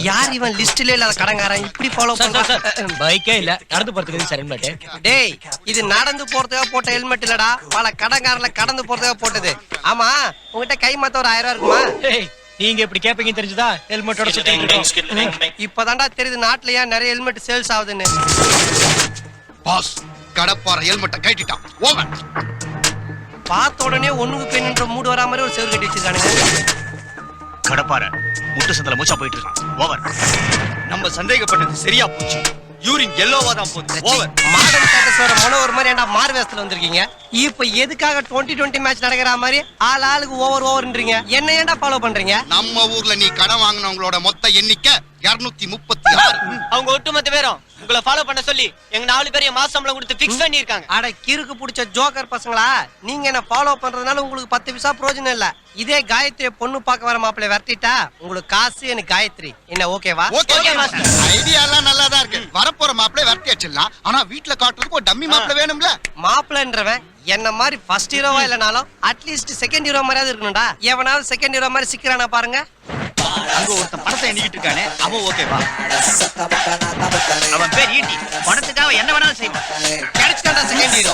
யார் இவன் லிஸ்ட்ல இல்லாத கடங்காரன் இப்படி ஃபாலோ பண்றான்? பைக்கே இல்ல, நடந்து போறதுக்கு சார் ஹெல்மெட். டேய், இது நடந்து போறதுக்காக போட்ட ஹெல்மெட் இல்லடா, பல கடங்காரல கடந்து போறதுக்காக போட்டது. ஆமா, உங்ககிட்ட கை மாத்த ஒரு 1000 ரூபாய் இருக்குமா? நீங்க இப்படி கேப்பீங்க தெரிஞ்சதா ஹெல்மெட்டோட சுத்திட்டு இப்பதான்டா தெரியுது நாட்டுல ஏன் நிறைய ஹெல்மெட் சேல்ஸ் ஆகுதுன்னு. பாஸ் கடப்பார ஹெல்மெட்டை கைட்டிட்டான். ஓவர். பார்த்த உடனே ஒண்ணுக்கு பெண்ணுன்ற மூடு வரா மாதிரி ஒரு செவுரு கட்டி வச்சிருக்கானுங்க. கடப்பார முட்டு சந்தல மூச்சா போயிட்டு இருக்கான். ஓவர். நம்ம சந்தேகப்பட்டது சரியா போச்சு. யூரின் எல்லோவா தான் போகுது. ஓவர். மாடர்ன் ஸ்டேட்டஸோட மனோவர் மாதிரி ஏன்டா மாறு வேஷத்துல வந்திருக்கீங்க? இப்ப எதுக்காக 2020 மேட்ச் நடக்கிற மாதிரி ஆளுக்கு ஓவர்ன்றீங்க? என்ன ஏன்டா ஃபாலோ பண்றீங்க? நம்ம ஊர்ல நீ கடன் வாங்குனவங்களோட மொத்த எண்ணிக்கை 236. அவங்க ஒட்டுமொத்த பேரும் உங்களை ஃபாலோ பண்ண சொல்லி எங்க 4 பேரையும் மாசம் சம்பளம் கொடுத்து ஃபிக்ஸ் பண்ணிருக்காங்க. அட கிறுக்கு புடிச்ச ஜோக்கர் பசங்களா, நீங்க என்ன ஃபாலோ பண்றதுனால உங்களுக்கு 10 பைசா பிரயோஜனம் இல்ல. இதே காயத்ரி பொண்ணு பார்க்க வர மாப்பிள்ளை விரட்டிட்டா உங்களுக்கு காசு, எனக்கு காயத்ரி. என்ன ஓகேவா? Okay master. ஐடியா எல்லாம் நல்லா தான் இருக்கு. வரப்போற மாப்பிள்ளை விரட்டி அடிச்சிடலாம். ஆனா வீட்ல காட்டுறதுக்கு ஒரு டம்மி மாப்பிள்ளை வேணும்ல. மாப்பிள்ளைன்றவன் என்ன மாதிரி ஃபர்ஸ்ட் ஹீரோவா இல்லனாலும் அட்லீஸ்ட் செகண்ட் ஹீரோ மாதிரியாவது இருக்கணும்டா. எவனாவது செகண்ட் ஹீரோ மாதிரி சிக்கிறானா பாருங்க. அங்க ஒருத்தன் பணத்தை எண்ணிக்கிட்டு இருக்கானே, அவன் ஓகேவா? அவன் பேர் ஈட்டி. பணத்துக்காக என்ன வேணாலும் செய்வான். கிடைச்சிட்டான்டா செகண்ட் ஹீரோ.